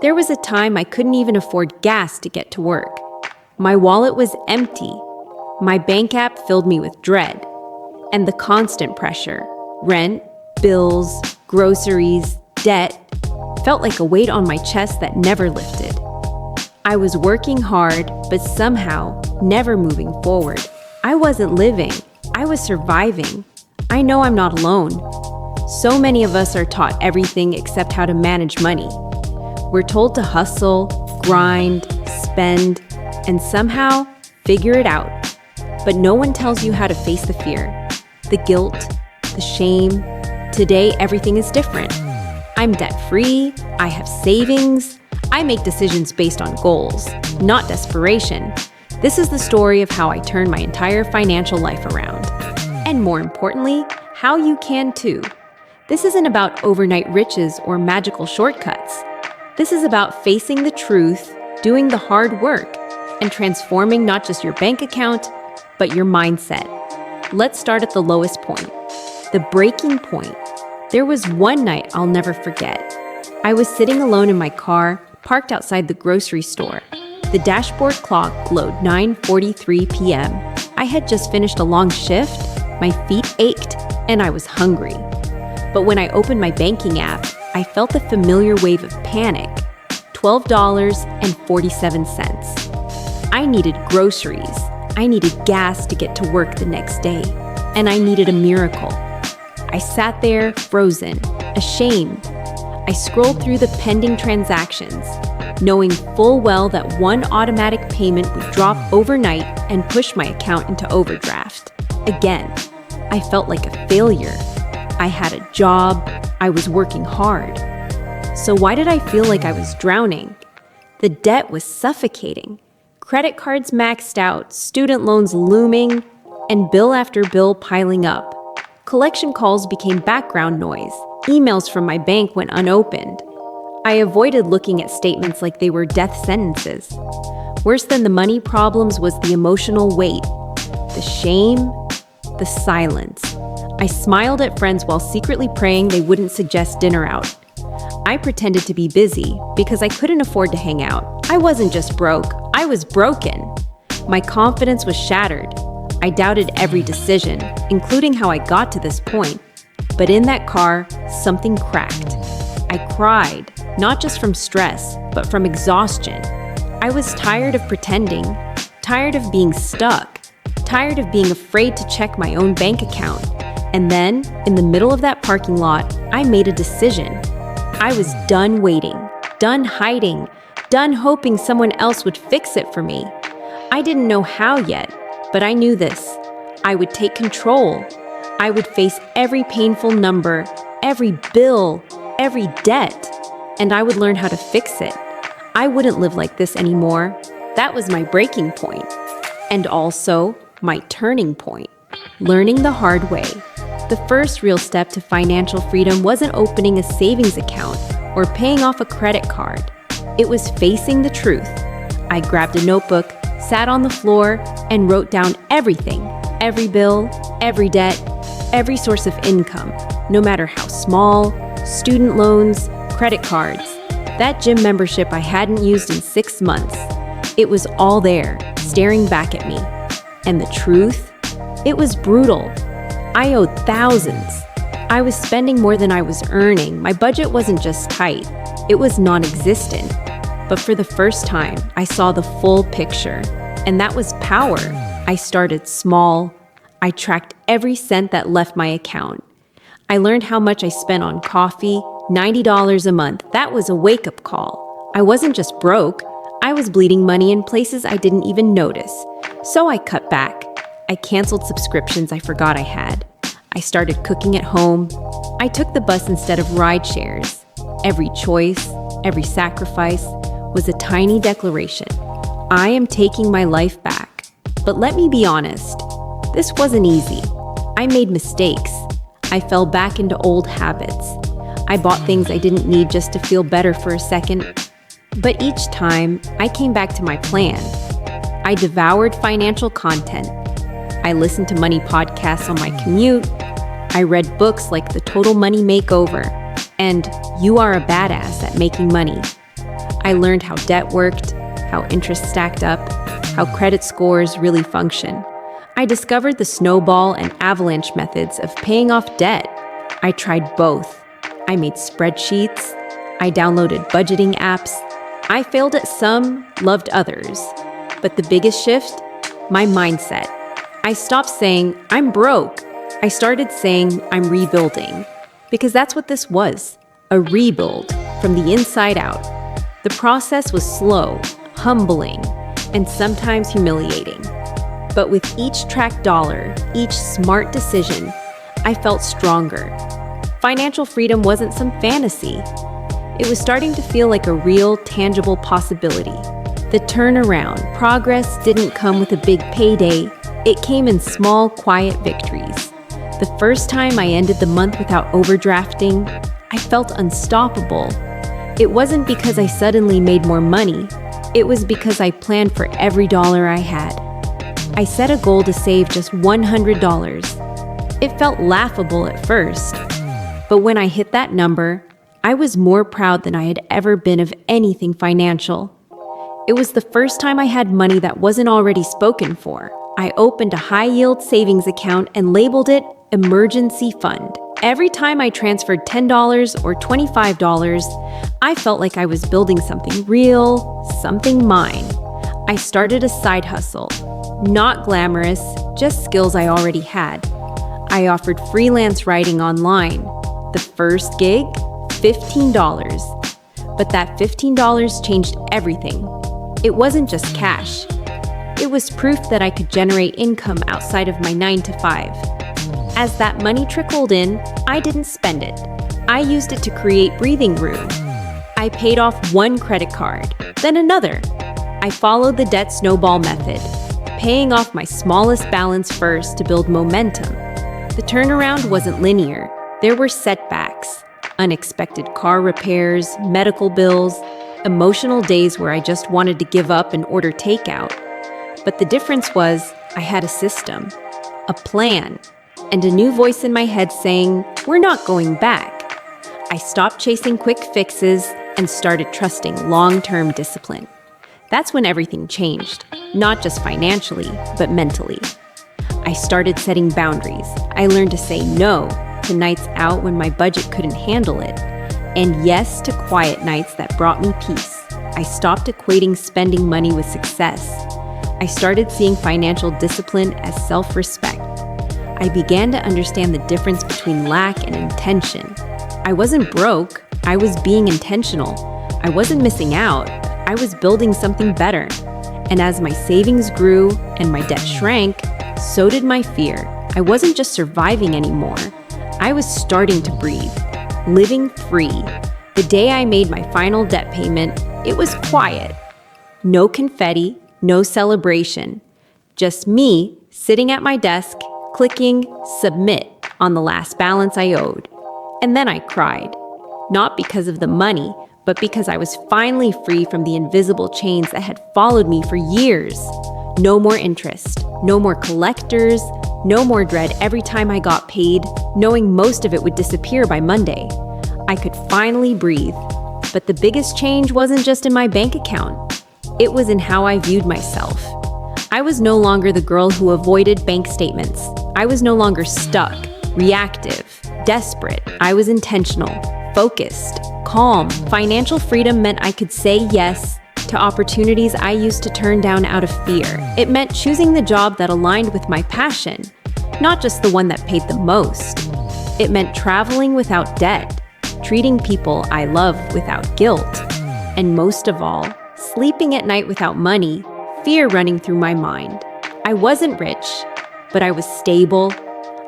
There was a time I couldn't even afford gas to get to work. My wallet was empty. My bank app filled me with dread. And the constant pressure, rent, bills, groceries, debt, felt like a weight on my chest that never lifted. I was working hard, but somehow never moving forward. I wasn't living. I was surviving. I know I'm not alone. So many of us are taught everything except how to manage money. We're told to hustle, grind, spend, and somehow figure it out. But no one tells you how to face the fear, the guilt, the shame. Today, everything is different. I'm debt-free, I have savings, I make decisions based on goals, not desperation. This is the story of how I turned my entire financial life around. And more importantly, how you can too. This isn't about overnight riches or magical shortcuts. This is about facing the truth, doing the hard work, and transforming not just your bank account, but your mindset. Let's start at the lowest point, the breaking point. There was one night I'll never forget. I was sitting alone in my car, parked outside the grocery store. The dashboard clock glowed 9:43 p.m. I had just finished a long shift, my feet ached, and I was hungry. But when I opened my banking app, I felt the familiar wave of panic. $12.47. I needed groceries. I needed gas to get to work the next day. And I needed a miracle. I sat there, frozen, ashamed. I scrolled through the pending transactions, knowing full well that one automatic payment would drop overnight and push my account into overdraft. Again, I felt like a failure. I had a job. I was working hard. So why did I feel like I was drowning? The debt was suffocating. Credit cards maxed out, student loans looming, and bill after bill piling up. Collection calls became background noise. Emails from my bank went unopened. I avoided looking at statements like they were death sentences. Worse than the money problems was the emotional weight, the shame, the silence. I smiled at friends while secretly praying they wouldn't suggest dinner out. I pretended to be busy because I couldn't afford to hang out. I wasn't just broke, I was broken. My confidence was shattered. I doubted every decision, including how I got to this point. But in that car, something cracked. I cried, not just from stress, but from exhaustion. I was tired of pretending, tired of being stuck, tired of being afraid to check my own bank account. And then, in the middle of that parking lot, I made a decision. I was done waiting, done hiding, done hoping someone else would fix it for me. I didn't know how yet, but I knew this. I would take control. I would face every painful number, every bill, every debt, and I would learn how to fix it. I wouldn't live like this anymore. That was my breaking point. And also my turning point. Learning the hard way. The first real step to financial freedom wasn't opening a savings account or paying off a credit card. It was facing the truth. I grabbed a notebook, sat on the floor, and wrote down everything, every bill, every debt, every source of income, no matter how small, student loans, credit cards, that gym membership I hadn't used in 6 months. It was all there, staring back at me. And the truth? It was brutal. I owed thousands. I was spending more than I was earning. My budget wasn't just tight, it was non-existent. But for the first time, I saw the full picture. And that was power. I started small. I tracked every cent that left my account. I learned how much I spent on coffee, $90 a month. That was a wake-up call. I wasn't just broke. I was bleeding money in places I didn't even notice. So I cut back. I canceled subscriptions I forgot I had. I started cooking at home. I took the bus instead of ride shares. Every choice, every sacrifice was a tiny declaration. I am taking my life back. But let me be honest, this wasn't easy. I made mistakes. I fell back into old habits. I bought things I didn't need just to feel better for a second. But each time, I came back to my plan. I devoured financial content. I listened to money podcasts on my commute. I read books like The Total Money Makeover and You Are a Badass at Making Money. I learned how debt worked, how interest stacked up, how credit scores really function. I discovered the snowball and avalanche methods of paying off debt. I tried both. I made spreadsheets. I downloaded budgeting apps. I failed at some, loved others. But the biggest shift? My mindset. I stopped saying, I'm broke. I started saying, I'm rebuilding. Because that's what this was, a rebuild from the inside out. The process was slow, humbling, and sometimes humiliating. But with each tracked dollar, each smart decision, I felt stronger. Financial freedom wasn't some fantasy. It was starting to feel like a real, tangible possibility. The turnaround, progress didn't come with a big payday. It came in small, quiet victories. The first time I ended the month without overdrafting, I felt unstoppable. It wasn't because I suddenly made more money. It was because I planned for every dollar I had. I set a goal to save just $100. It felt laughable at first, but when I hit that number, I was more proud than I had ever been of anything financial. It was the first time I had money that wasn't already spoken for. I opened a high-yield savings account and labeled it Emergency Fund. Every time I transferred $10 or $25, I felt like I was building something real, something mine. I started a side hustle. Not glamorous, just skills I already had. I offered freelance writing online. The first gig, $15. But that $15 changed everything. It wasn't just cash. It was proof that I could generate income outside of my 9-to-5. As that money trickled in, I didn't spend it. I used it to create breathing room. I paid off one credit card, then another. I followed the debt snowball method, paying off my smallest balance first to build momentum. The turnaround wasn't linear. There were setbacks, unexpected car repairs, medical bills, emotional days where I just wanted to give up and order takeout. But the difference was I had a system, a plan, and a new voice in my head saying, we're not going back. I stopped chasing quick fixes and started trusting long-term discipline. That's when everything changed, not just financially, but mentally. I started setting boundaries. I learned to say no to nights out when my budget couldn't handle it, and yes to quiet nights that brought me peace. I stopped equating spending money with success. I started seeing financial discipline as self-respect. I began to understand the difference between lack and intention. I wasn't broke, I was being intentional. I wasn't missing out, I was building something better. And as my savings grew and my debt shrank, so did my fear. I wasn't just surviving anymore, I was starting to breathe, living free. The day I made my final debt payment, it was quiet. No confetti, no celebration. Just me sitting at my desk, clicking submit on the last balance I owed. And then I cried. Not because of the money, but because I was finally free from the invisible chains that had followed me for years. No more interest, no more collectors, no more dread every time I got paid, knowing most of it would disappear by Monday. I could finally breathe. But the biggest change wasn't just in my bank account. It was in how I viewed myself. I was no longer the girl who avoided bank statements. I was no longer stuck, reactive, desperate. I was intentional, focused, calm. Financial freedom meant I could say yes to opportunities I used to turn down out of fear. It meant choosing the job that aligned with my passion, not just the one that paid the most. It meant traveling without debt, treating people I love without guilt, and most of all, sleeping at night without money, fear running through my mind. I wasn't rich, but I was stable.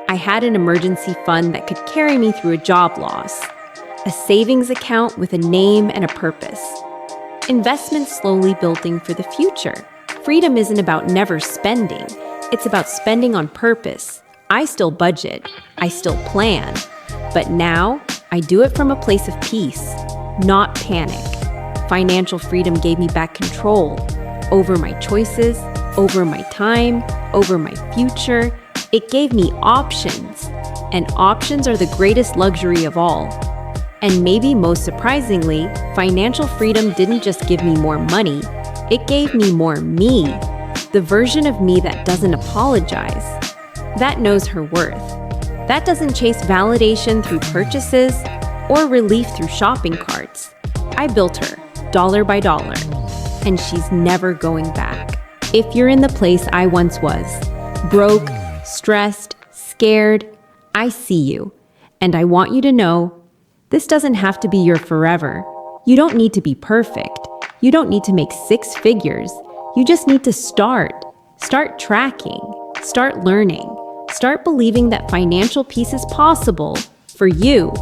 I had an emergency fund that could carry me through a job loss, a savings account with a name and a purpose, investments slowly building for the future. Freedom isn't about never spending. It's about spending on purpose. I still budget. I still plan. But now, I do it from a place of peace, not panic. Financial freedom gave me back control over my choices, over my time, over my future. It gave me options, and options are the greatest luxury of all. And maybe most surprisingly, financial freedom didn't just give me more money, it gave me more me, the version of me that doesn't apologize, that knows her worth, that doesn't chase validation through purchases or relief through shopping carts. I built her, dollar by dollar, and she's never going back. If you're in the place I once was, broke, stressed, scared, I see you, and I want you to know this doesn't have to be your forever. You don't need to be perfect. You don't need to make 6 figures. You just need to start. Start tracking. Start learning. Start believing that financial peace is possible for you.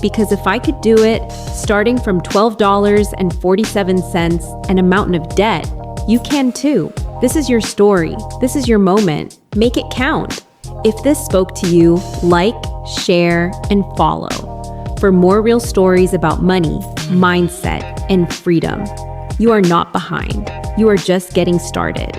Because if I could do it, starting from $12.47 and a mountain of debt, you can too. This is your story. This is your moment. Make it count. If this spoke to you, like, share, and follow for more real stories about money, mindset, and freedom. You are not behind. You are just getting started.